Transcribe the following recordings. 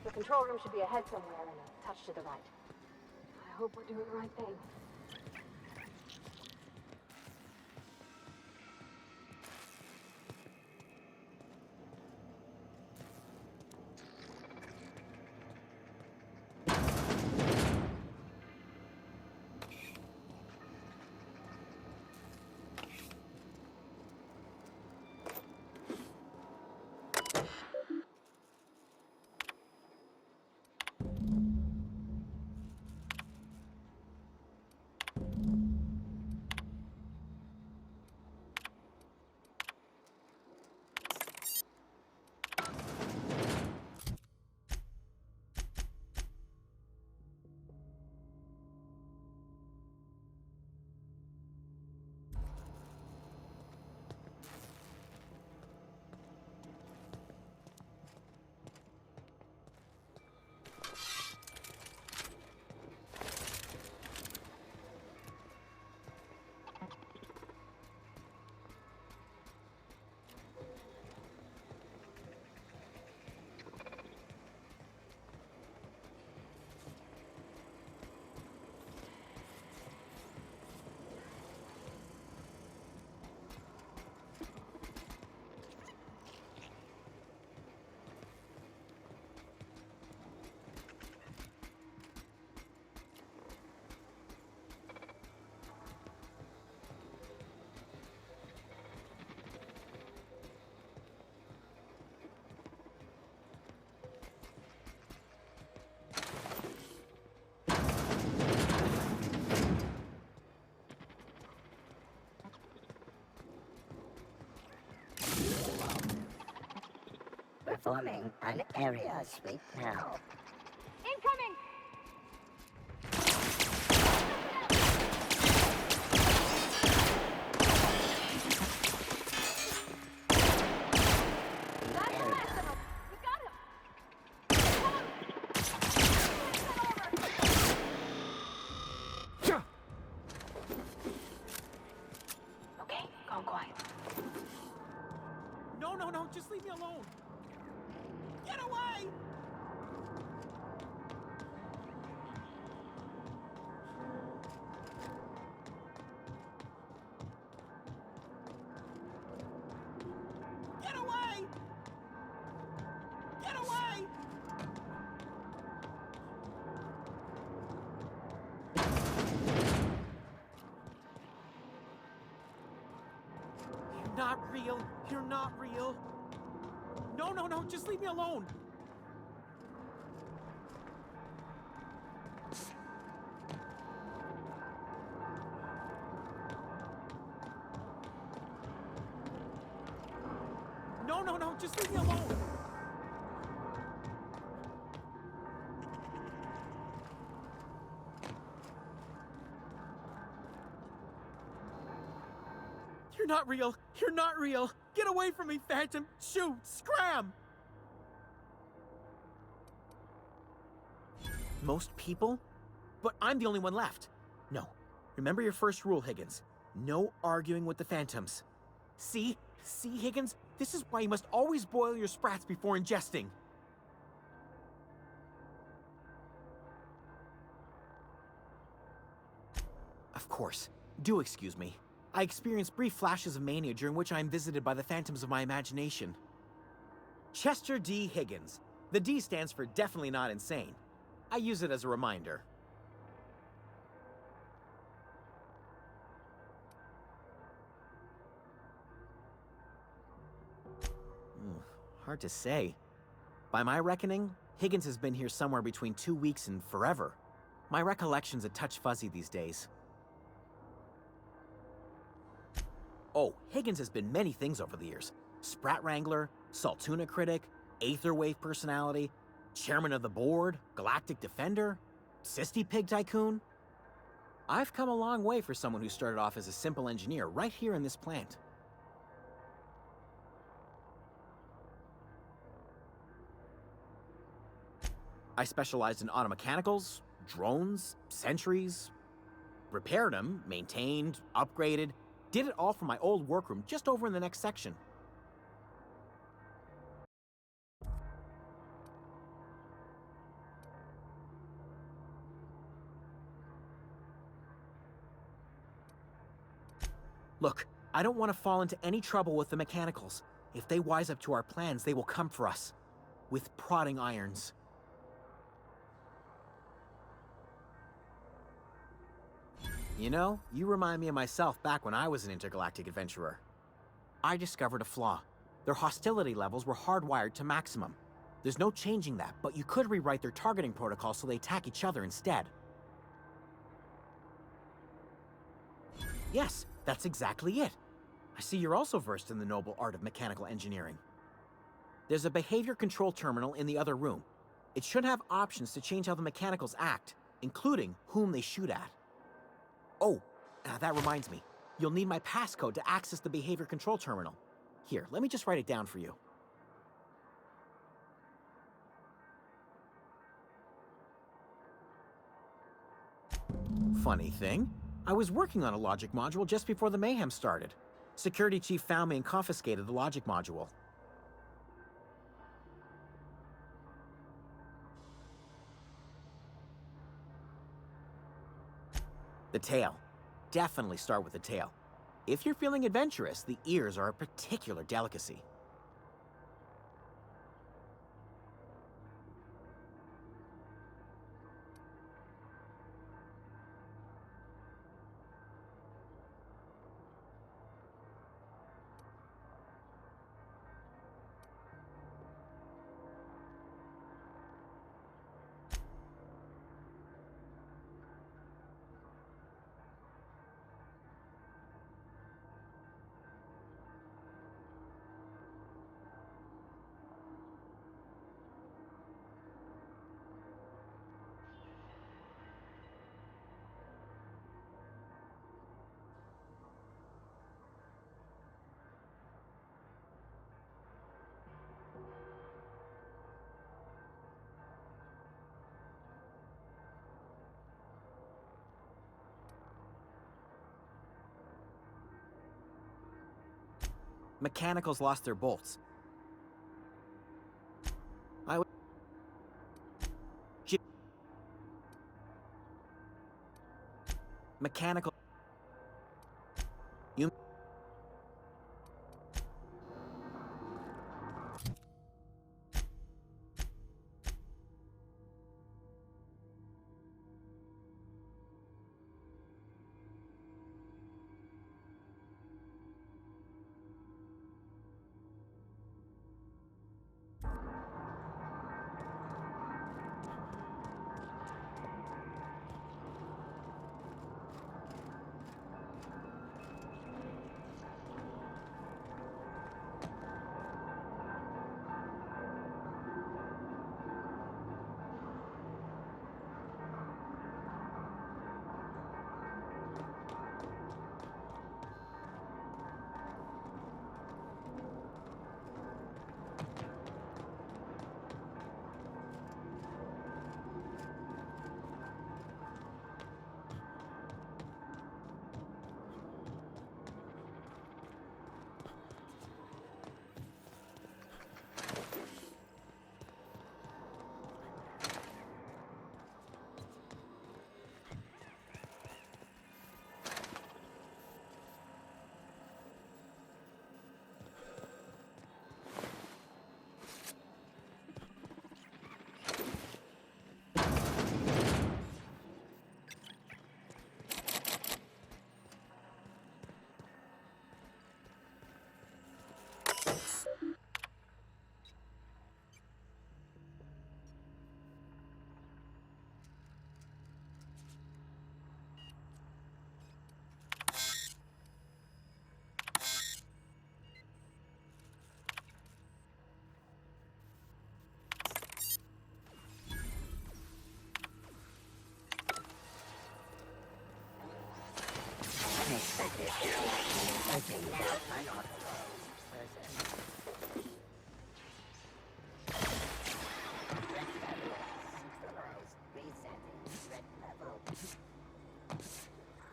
The control room should be ahead somewhere and a touch to the right. I hope we're doing the right thing. Performing an area sweep now. Incoming! That's the last of them! We got him! Come on! Okay, calm quiet. No, just leave me alone! Get away! Get away! Get away! You're not real. You're not real. No, just leave me alone. No, just leave me alone. You're not real. You're not real. Get away from me, Phantom. Shoot, scram. Most people? But I'm the only one left. No. Remember your first rule, Higgins. No arguing with the Phantoms. See, Higgins? This is why you must always boil your sprats before ingesting. Of course. Do excuse me. I experience brief flashes of mania during which I am visited by the phantoms of my imagination. Chester D. Higgins. The D stands for definitely not insane. I use it as a reminder. Hard to say. By my reckoning, Higgins has been here somewhere between 2 weeks and forever. My recollection's a touch fuzzy these days. Oh, Higgins has been many things over the years. Sprat Wrangler, Saltuna Critic, Aetherwave Personality, Chairman of the Board, Galactic Defender, Sisty Pig Tycoon. I've come a long way for someone who started off as a simple engineer right here in this plant. I specialized in automechanicals, drones, sentries, repaired them, maintained, upgraded, did it all from my old workroom just over in the next section. Look, I don't want to fall into any trouble with the mechanicals. If they wise up to our plans, they will come for us. With prodding irons. You know, you remind me of myself back when I was an intergalactic adventurer. I discovered a flaw. Their hostility levels were hardwired to maximum. There's no changing that, but you could rewrite their targeting protocol so they attack each other instead. Yes, that's exactly it. I see you're also versed in the noble art of mechanical engineering. There's a behavior control terminal in the other room. It should have options to change how the mechanicals act, including whom they shoot at. Oh, that reminds me. You'll need my passcode to access the behavior control terminal. Here, let me just write it down for you. Funny thing, I was working on a logic module just before the mayhem started. Security chief found me and confiscated the logic module. The tail. Definitely start with the tail. If you're feeling adventurous, the ears are a particular delicacy. Mechanicals lost their bolts. Mechanical. You.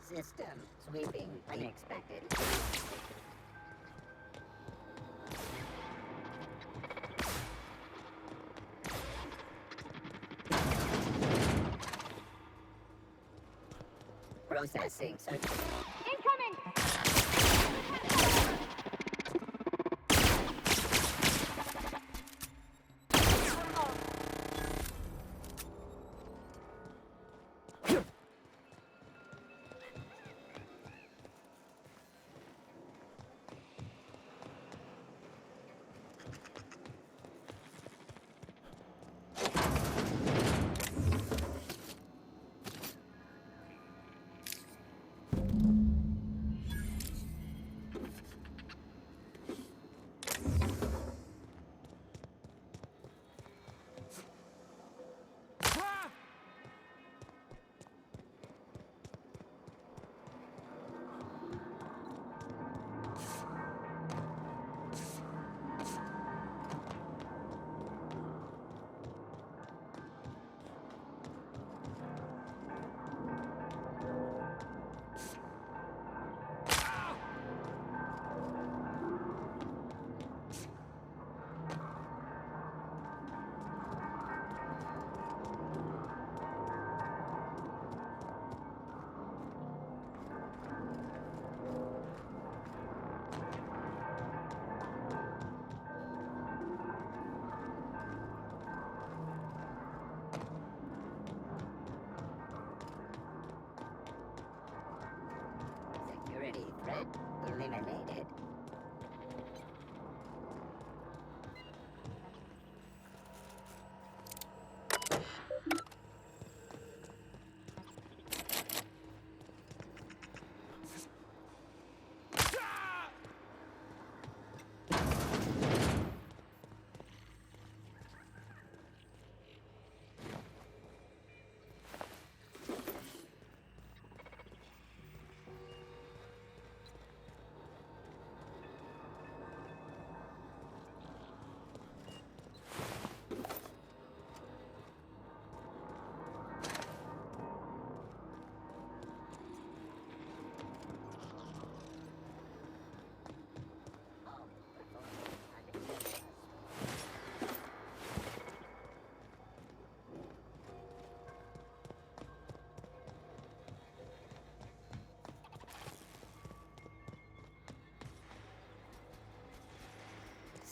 System sweeping unexpected. Processing. Incoming!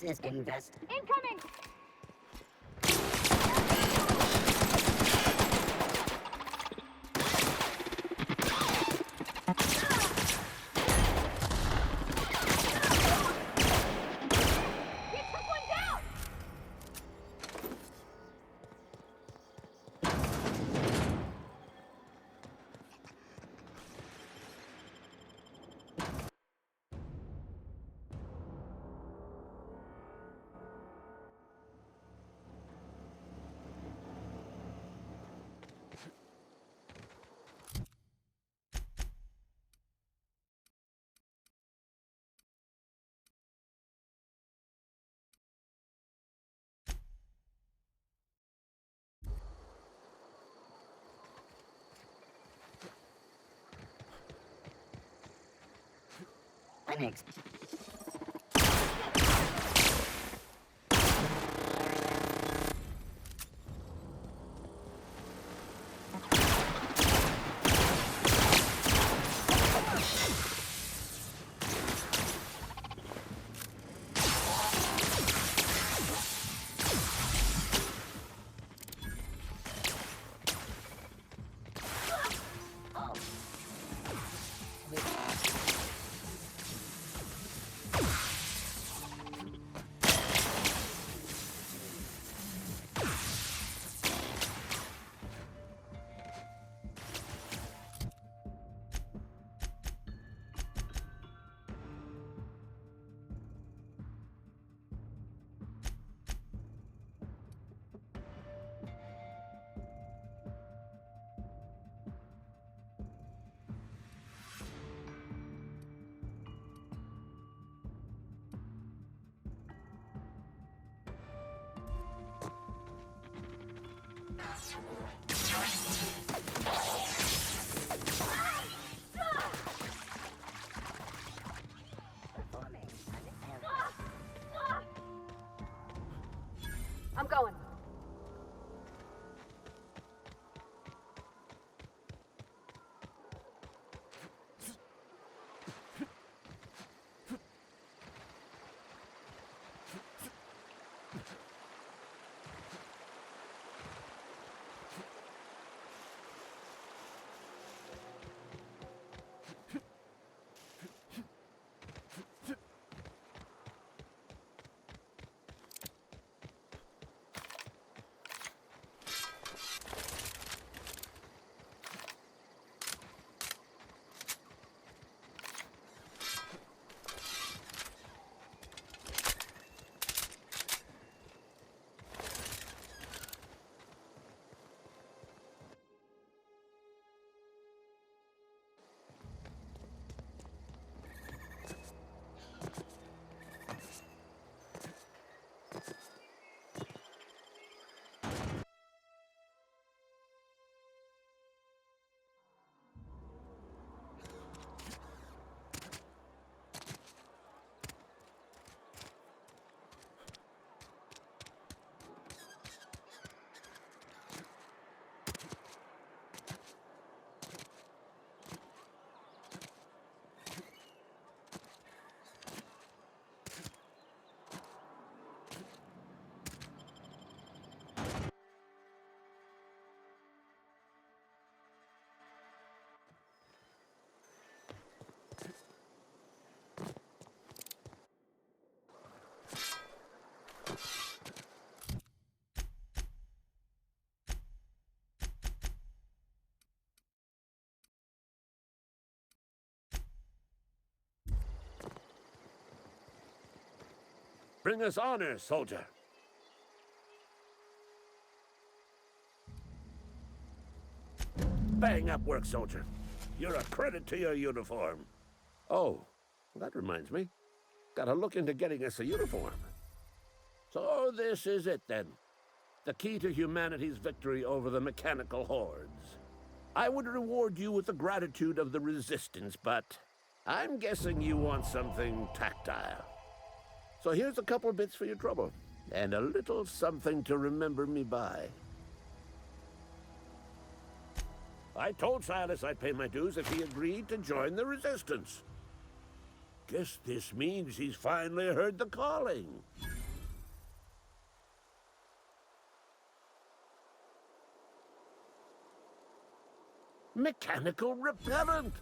business invest. Incoming! You took one down! Unexpected. I'm going. Bring us honor, soldier. Bang up work, soldier. You're a credit to your uniform. Oh, that reminds me. Gotta look into getting us a uniform. So this is it, then. The key to humanity's victory over the mechanical hordes. I would reward you with the gratitude of the Resistance, but I'm guessing you want something tactile. So here's a couple of bits for your trouble, and a little something to remember me by. I told Silas I'd pay my dues if he agreed to join the Resistance. Guess this means he's finally heard the calling. Mechanical repellent!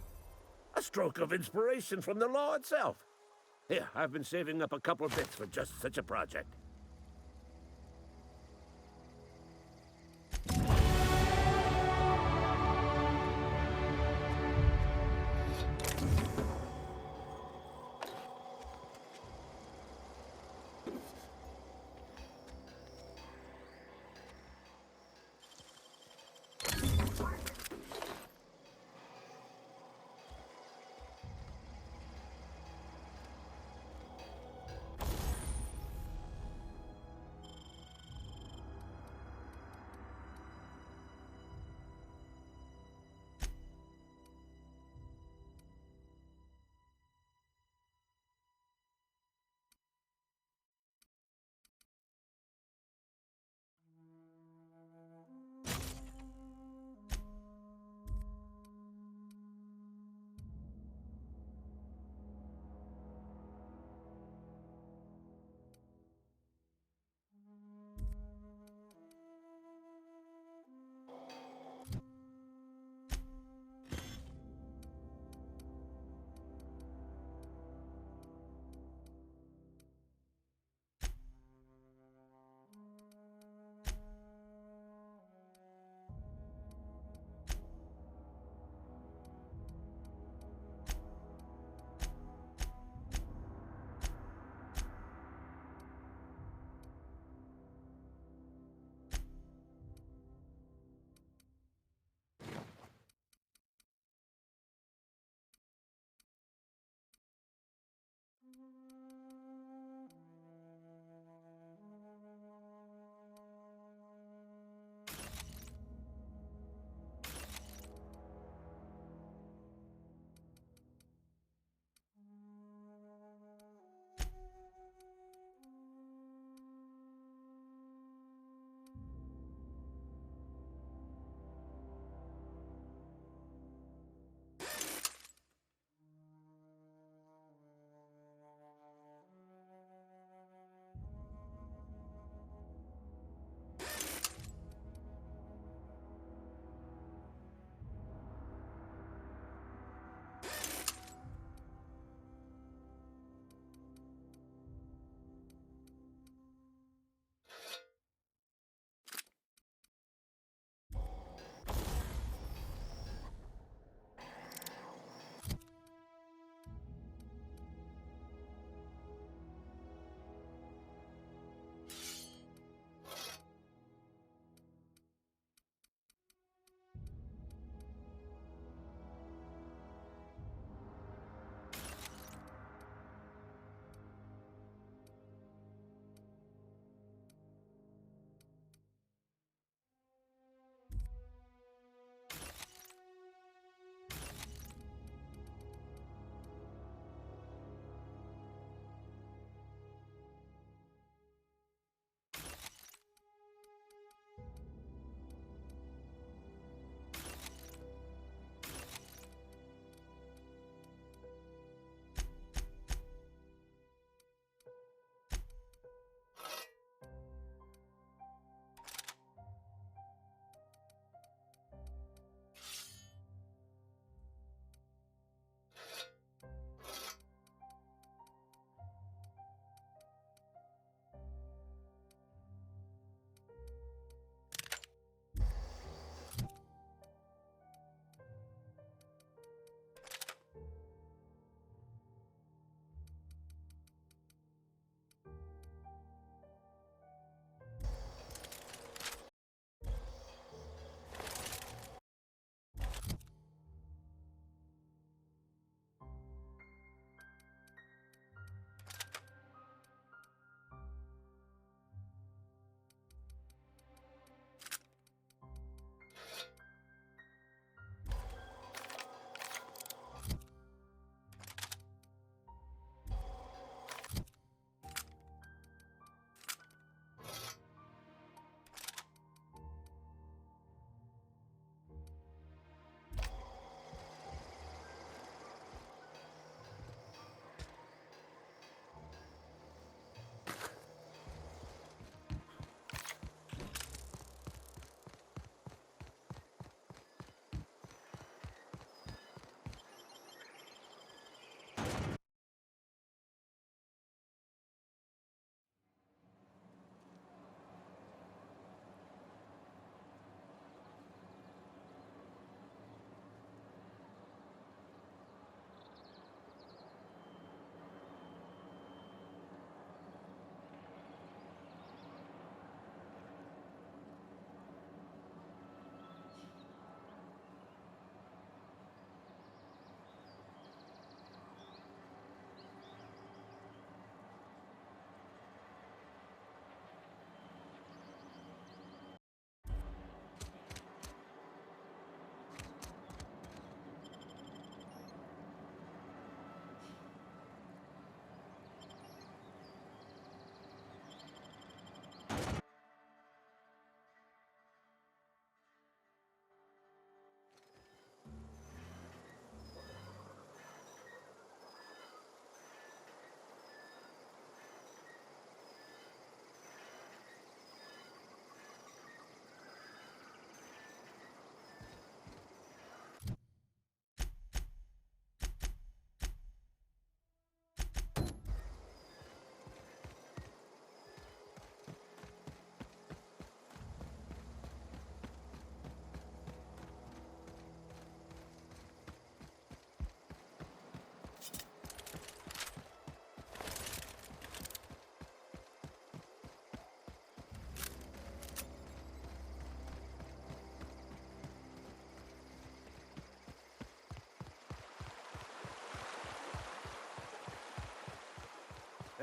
A stroke of inspiration from the law itself. Here, I've been saving up a couple bits for just such a project.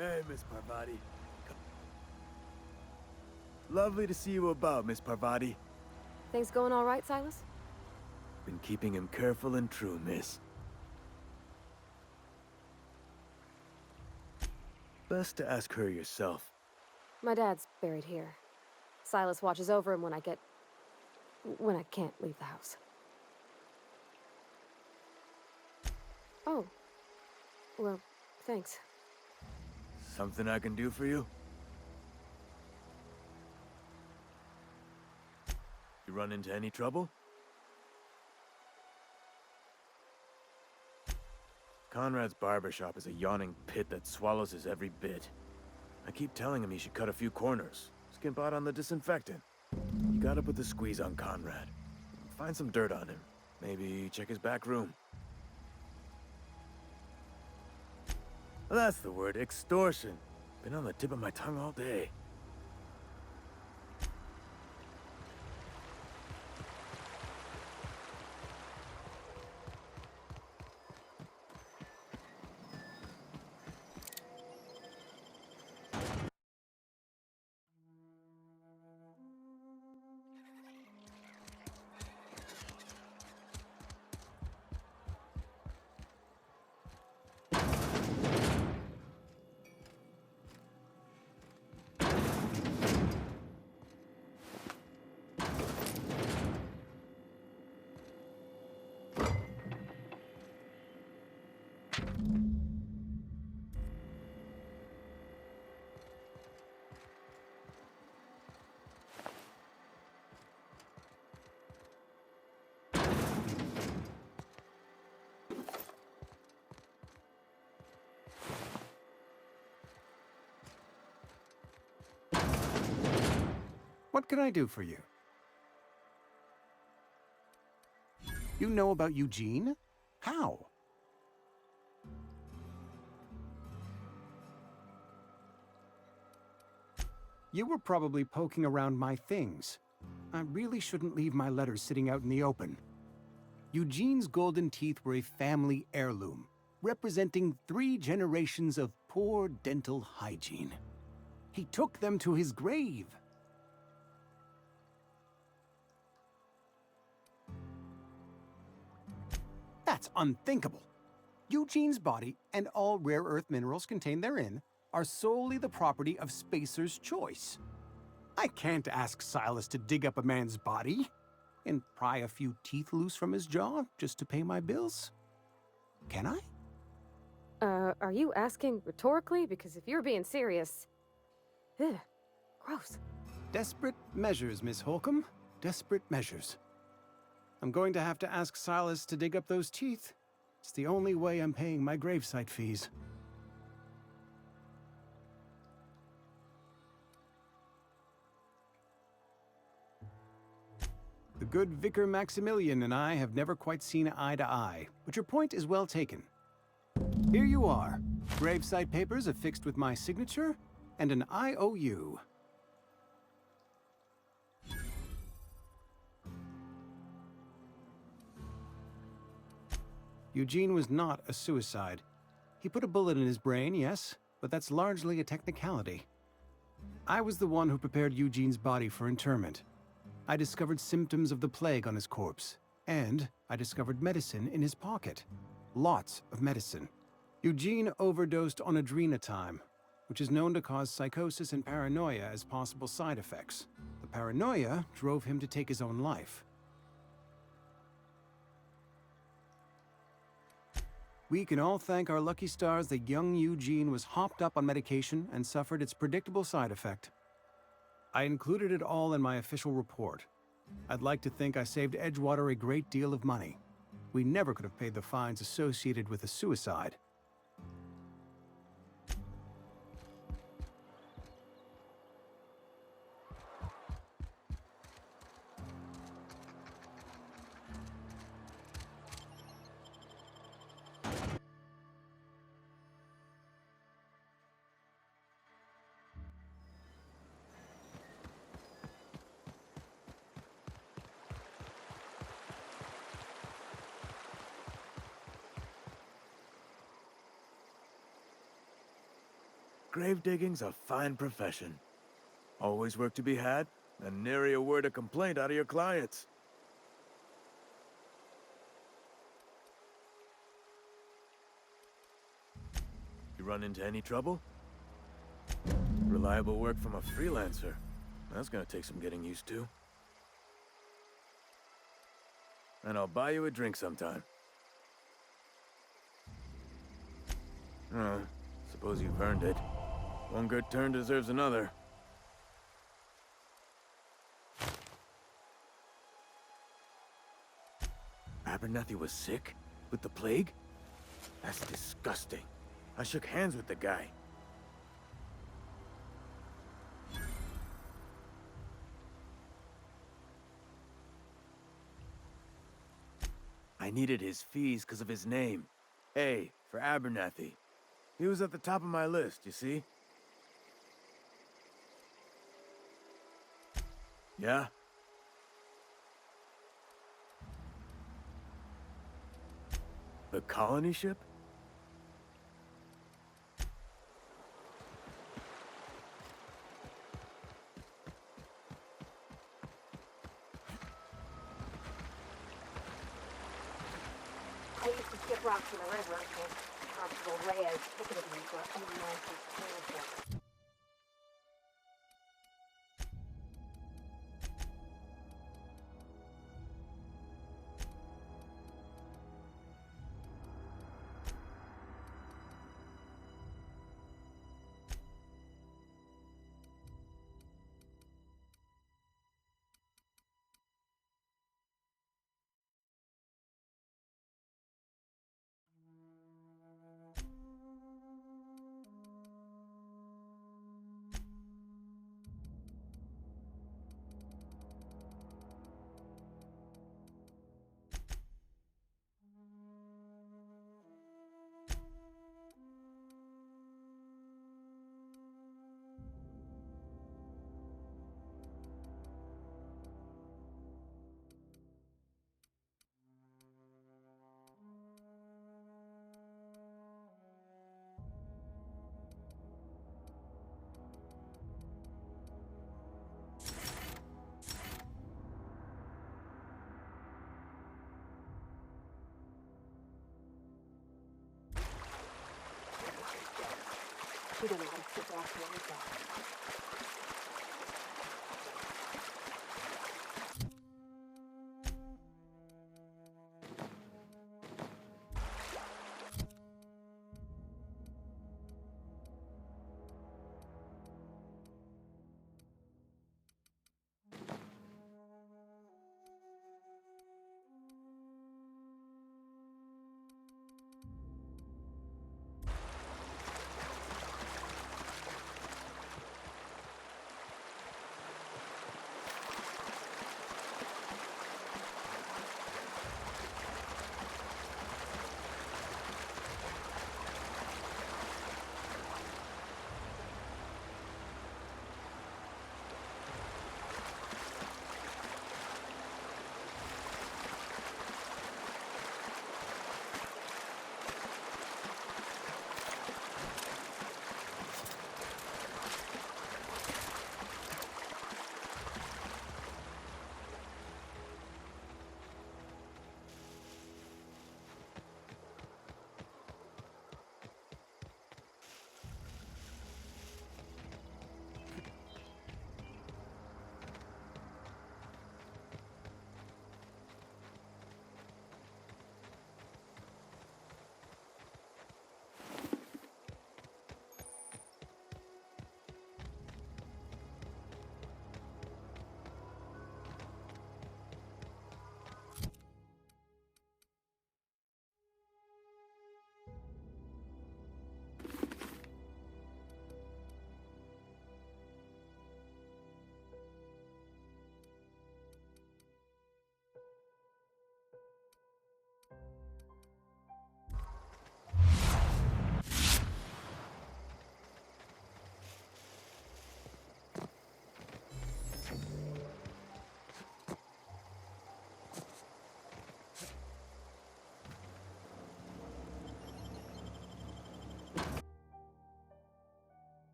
Hey, Miss Parvati. Lovely to see you about, Miss Parvati. Things going all right, Silas? Been keeping him careful and true, miss. Best to ask her yourself. My dad's buried here. Silas watches over him when I can't leave the house. Oh. Well, thanks. Something I can do for you? You run into any trouble? Conrad's barbershop is a yawning pit that swallows his every bit. I keep telling him he should cut a few corners, skimp out on the disinfectant. You gotta put the squeeze on Conrad. Find some dirt on him. Maybe check his back room. That's the word, extortion. Been on the tip of my tongue all day. What can I do for you? You know about Eugene? How? You were probably poking around my things. I really shouldn't leave my letters sitting out in the open. Eugene's golden teeth were a family heirloom, representing 3 generations of poor dental hygiene. He took them to his grave. That's unthinkable. Eugene's body and all rare earth minerals contained therein are solely the property of Spacer's Choice. I can't ask Silas to dig up a man's body and pry a few teeth loose from his jaw just to pay my bills. Can I? Are you asking rhetorically? Because if you're being serious... Ugh, gross. Desperate measures, Miss Holcomb. Desperate measures. I'm going to have to ask Silas to dig up those teeth. It's the only way I'm paying my gravesite fees. The good Vicar Maximilian and I have never quite seen eye to eye, but your point is well taken. Here you are. Gravesite papers affixed with my signature and an IOU. Eugene was not a suicide. He put a bullet in his brain, yes, but that's largely a technicality. I was the one who prepared Eugene's body for interment. I discovered symptoms of the plague on his corpse, and I discovered medicine in his pocket. Lots of medicine. Eugene overdosed on adrenatime, which is known to cause psychosis and paranoia as possible side effects. The paranoia drove him to take his own life. We can all thank our lucky stars that young Eugene was hopped up on medication and suffered its predictable side effect. I included it all in my official report. I'd like to think I saved Edgewater a great deal of money. We never could have paid the fines associated with a suicide. Grave digging's a fine profession. Always work to be had, and nary a word of complaint out of your clients. You run into any trouble? Reliable work from a freelancer. That's gonna take some getting used to. And I'll buy you a drink sometime. Oh, suppose you've earned it. One good turn deserves another. Abernathy was sick? With the plague? That's disgusting. I shook hands with the guy. I needed his fees because of his name. A for Abernathy. He was at the top of my list, you see? Yeah? The colony ship? I used to skip rocks in the river until Constable Reyes ticketed me for unlicensed transport. You don't know how to skip rocks in the river.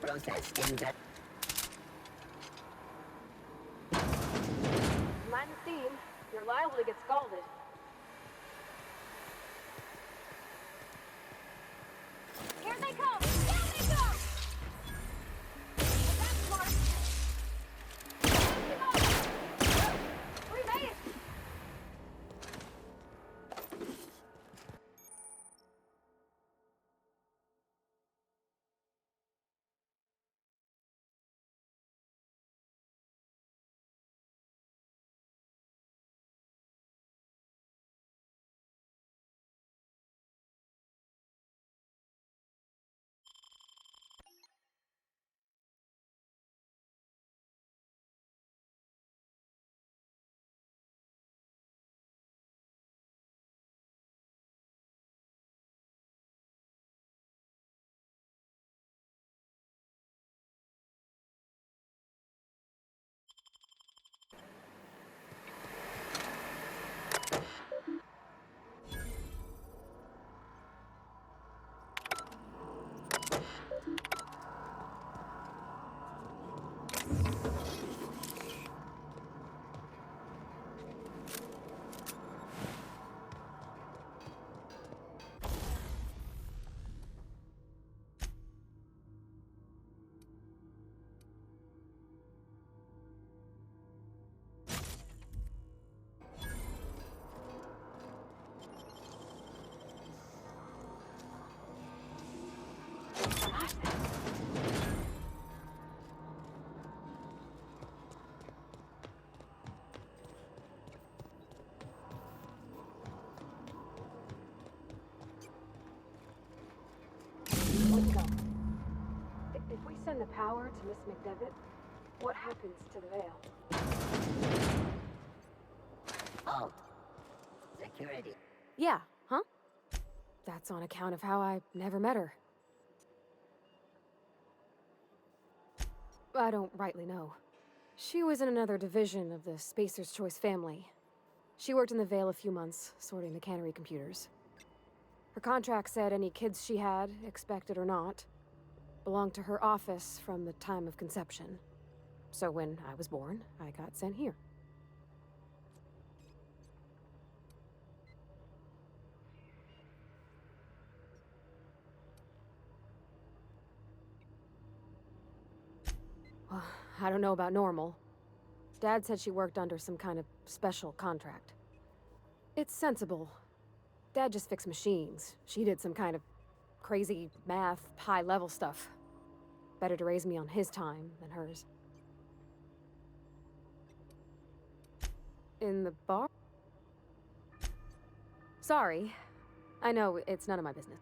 Process in that. Mind the steam. You're liable to get scalded. Here they come! Down they go! That's smart. Come on! We made it! Let's go. If we send the power to Miss McDevitt, what happens to the veil? Halt. Security. Yeah, huh? That's on account of how I never met her. I don't rightly know. She was in another division of the Spacer's Choice family. She worked in the Veil a few months, sorting the cannery computers. Her contract said any kids she had, expected or not, belonged to her office from the time of conception. So when I was born, I got sent here. Well, I don't know about normal. Dad said she worked under some kind of special contract. It's sensible. Dad just fixed machines. She did some kind of crazy math, high-level stuff. Better to raise me on his time than hers. In the bar? Sorry. I know, it's none of my business.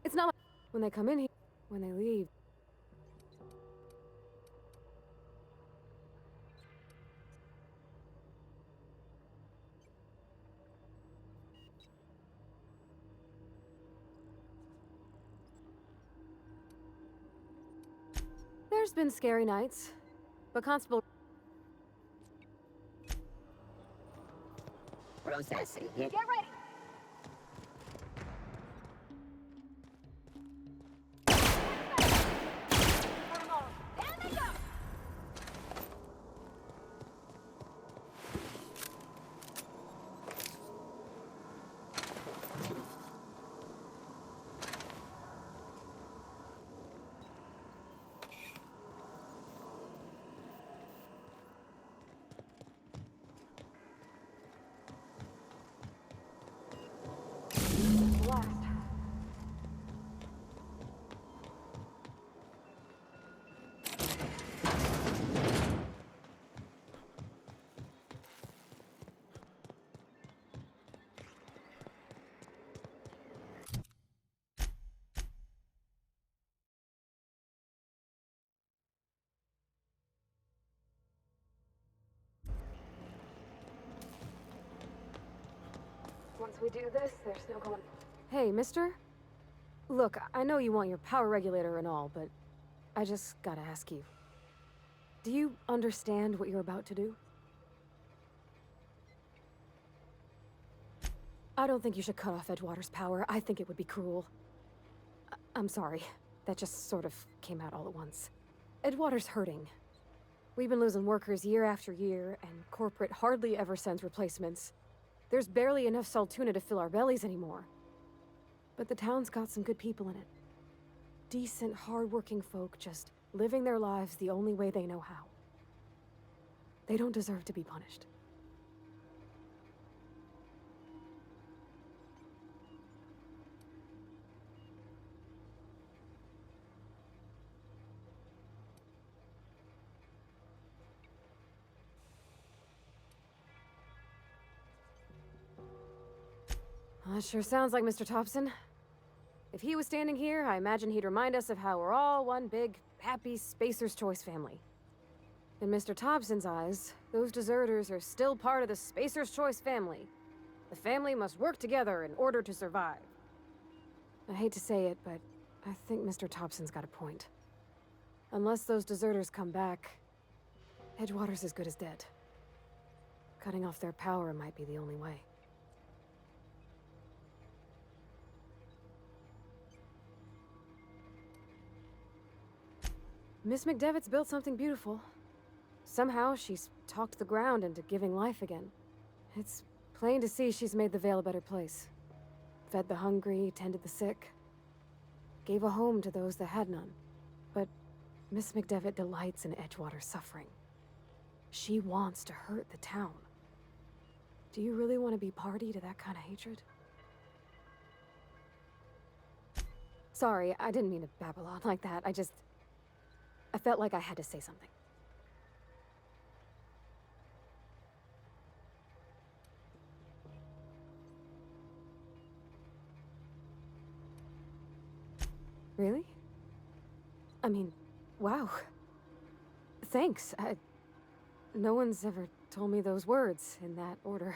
It's not like when they come in here, when they leave. There's been scary nights, but Constable... Processing. Get ready! Down they go! Blast. Once we do this, there's no going... Hey, mister? Look, I know you want your power regulator and all, but I just gotta ask you. Do you understand what you're about to do? I don't think you should cut off Edgewater's power. I think it would be cruel. I'm sorry. That just sort of came out all at once. Edgewater's hurting. We've been losing workers year after year, and corporate hardly ever sends replacements. There's barely enough Saltuna to fill our bellies anymore. But the town's got some good people in it. Decent, hard-working folk just living their lives the only way they know how. They don't deserve to be punished. That sure sounds like Mr. Thompson. If he was standing here, I imagine he'd remind us of how we're all one big, happy Spacer's Choice family. In Mr. Thompson's eyes, those deserters are still part of the Spacer's Choice family. The family must work together in order to survive. I hate to say it, but I think Mr. Thompson's got a point. Unless those deserters come back, Edgewater's as good as dead. Cutting off their power might be the only way. Miss McDevitt's built something beautiful. Somehow, she's talked the ground into giving life again. It's plain to see she's made the Vale a better place. Fed the hungry, tended the sick. Gave a home to those that had none. But Miss McDevitt delights in Edgewater's suffering. She wants to hurt the town. Do you really want to be party to that kind of hatred? Sorry, I didn't mean to babble on like that. I felt like I had to say something. Really? I mean, wow. Thanks. No one's ever told me those words in that order.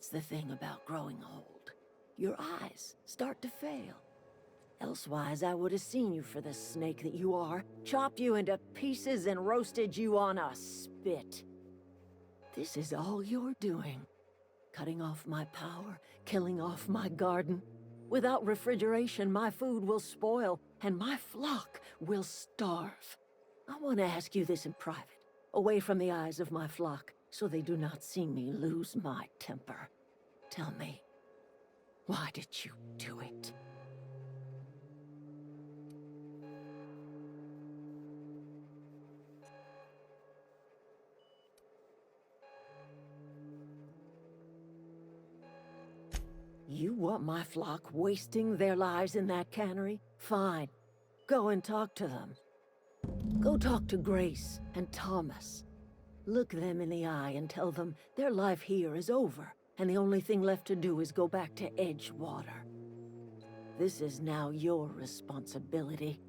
That's the thing about growing old. Your eyes start to fail. Elsewise, I would have seen you for the snake that you are, chopped you into pieces and roasted you on a spit. This is all you're doing. Cutting off my power, killing off my garden. Without refrigeration, my food will spoil, and my flock will starve. I want to ask you this in private, away from the eyes of my flock, so they do not see me lose my temper. Tell me, why did you do it? You want my flock wasting their lives in that cannery? Fine. Go and talk to them. Go talk to Grace and Thomas. Look them in the eye and tell them their life here is over, and the only thing left to do is go back to Edgewater. This is now your responsibility.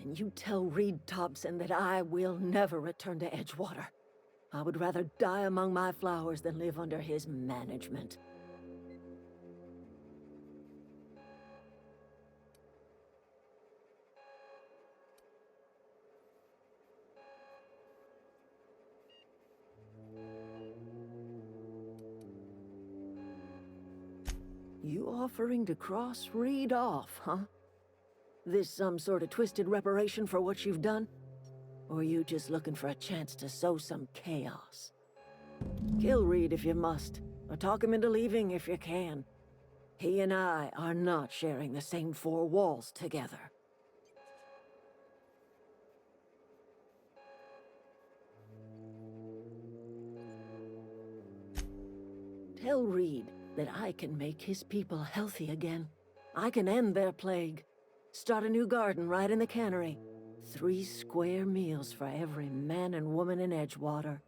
And you tell Reed Thompson that I will never return to Edgewater. I would rather die among my flowers than live under his management. You offering to cross Reed off, huh? This some sort of twisted reparation for what you've done? Or you just looking for a chance to sow some chaos? Kill Reed if you must, or talk him into leaving if you can. He and I are not sharing the same four walls together. Tell Reed that I can make his people healthy again. I can end their plague. Start a new garden right in the cannery. 3 square meals for every man and woman in Edgewater.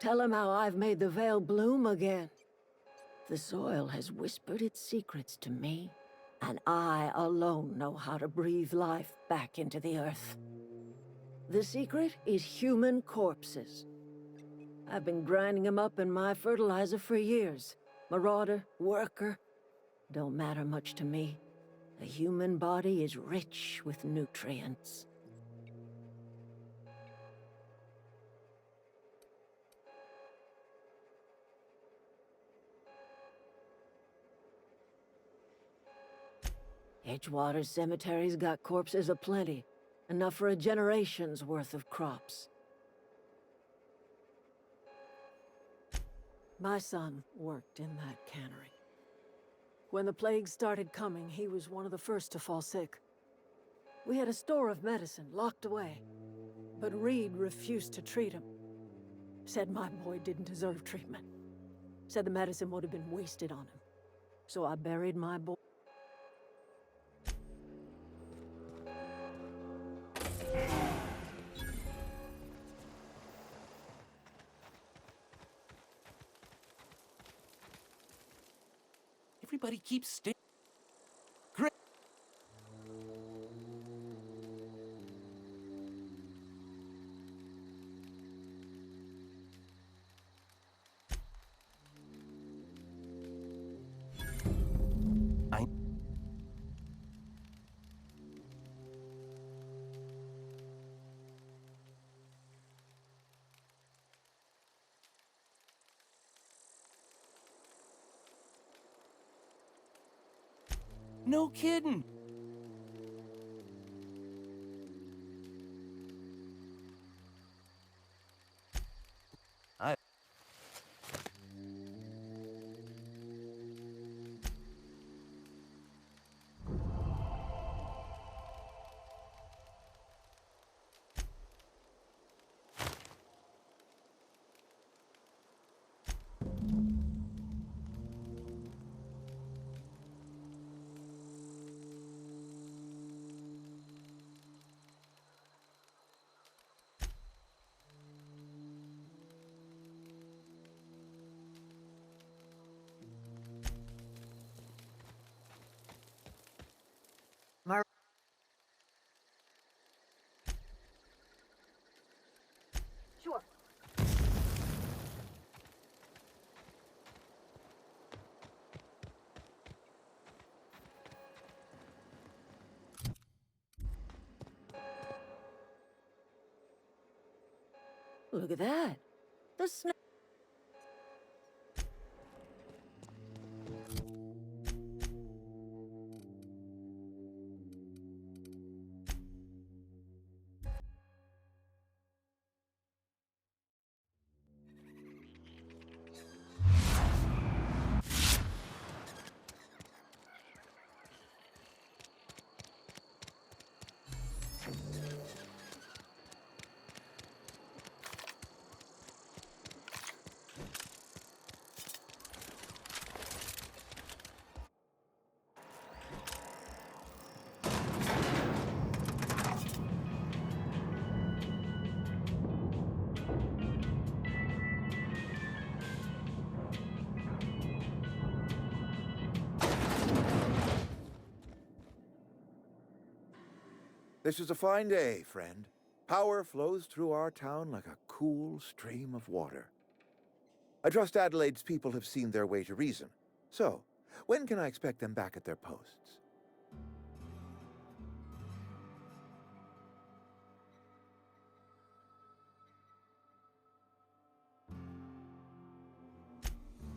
Tell him how I've made the Vale bloom again. The soil has whispered its secrets to me, and I alone know how to breathe life back into the earth. The secret is human corpses. I've been grinding them up in my fertilizer for years. Marauder, worker, don't matter much to me. The human body is rich with nutrients. Edgewater's cemetery's got corpses aplenty, enough for a generation's worth of crops. My son worked in that cannery. When the plague started coming, he was one of the first to fall sick. We had a store of medicine locked away, but Reed refused to treat him. Said my boy didn't deserve treatment. Said the medicine would have been wasted on him. So I buried my boy. Everybody keeps staring. Great. No kidding. Look at that. The snake. This is a fine day, friend. Power flows through our town like a cool stream of water. I trust Adelaide's people have seen their way to reason. So, when can I expect them back at their posts?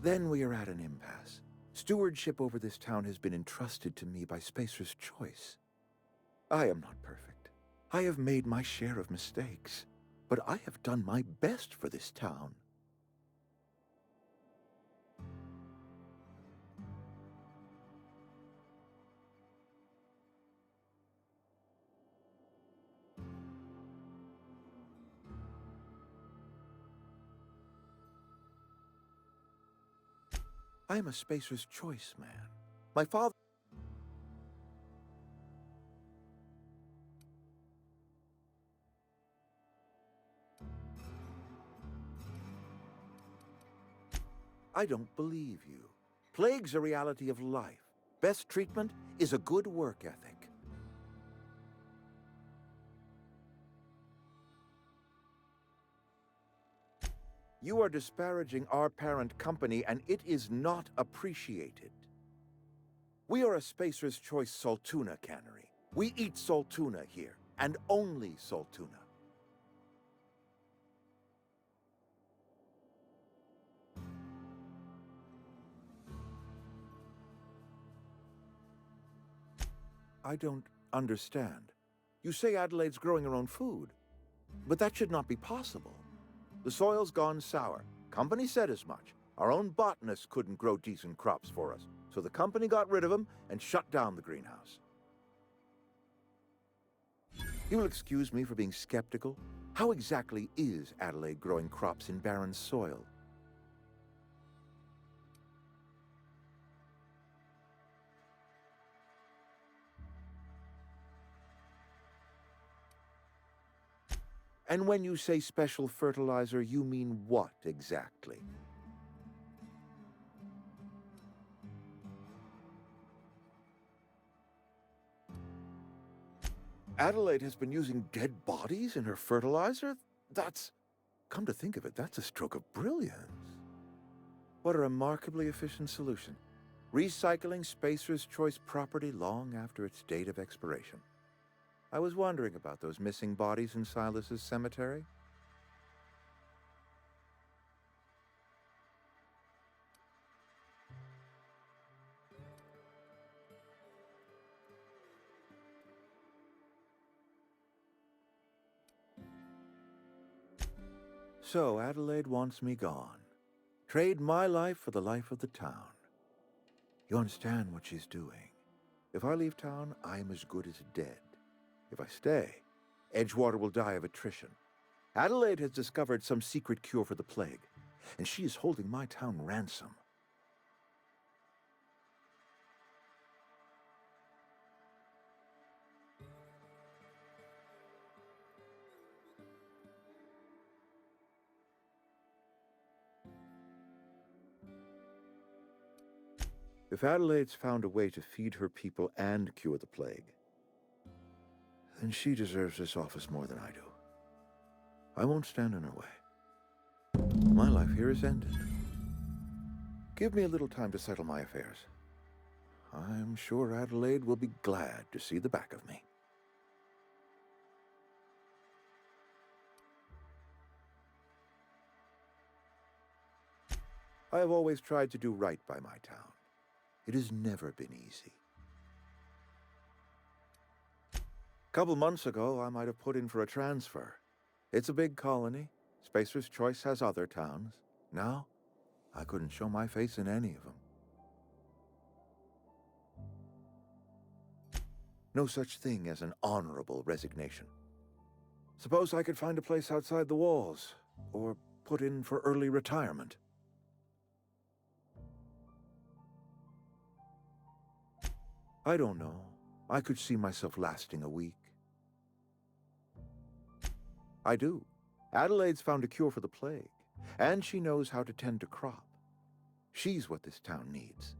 Then we are at an impasse. Stewardship over this town has been entrusted to me by Spacer's Choice. I am not perfect. I have made my share of mistakes, but I have done my best for this town. I am a Spacer's Choice man. My father... I don't believe you. Plague's a reality of life. Best treatment is a good work ethic. You are disparaging our parent company, and it is not appreciated. We are a Spacer's Choice Saltuna cannery. We eat Saltuna here, and only Saltuna. I don't understand. You say Adelaide's growing her own food, but that should not be possible. The soil's gone sour. Company said as much. Our own botanists couldn't grow decent crops for us, so the company got rid of them and shut down the greenhouse. You will excuse me for being skeptical. How exactly is Adelaide growing crops in barren soil? And when you say special fertilizer, you mean what exactly? Adelaide has been using dead bodies in her fertilizer? That's... Come to think of it, that's a stroke of brilliance. What a remarkably efficient solution. Recycling Spacer's Choice property long after its date of expiration. I was wondering about those missing bodies in Silas's cemetery. So Adelaide wants me gone. Trade my life for the life of the town. You understand what she's doing. If I leave town, I am as good as dead. If I stay, Edgewater will die of attrition. Adelaide has discovered some secret cure for the plague, and she is holding my town ransom. If Adelaide's found a way to feed her people and cure the plague, then she deserves this office more than I do. I won't stand in her way. My life here is ended. Give me a little time to settle my affairs. I'm sure Adelaide will be glad to see the back of me. I have always tried to do right by my town. It has never been easy. A couple months ago, I might have put in for a transfer. It's a big colony. Spacer's Choice has other towns. Now, I couldn't show my face in any of them. No such thing as an honorable resignation. Suppose I could find a place outside the walls, or put in for early retirement. I don't know. I could see myself lasting a week. I do. Adelaide's found a cure for the plague, and she knows how to tend a crop. She's what this town needs.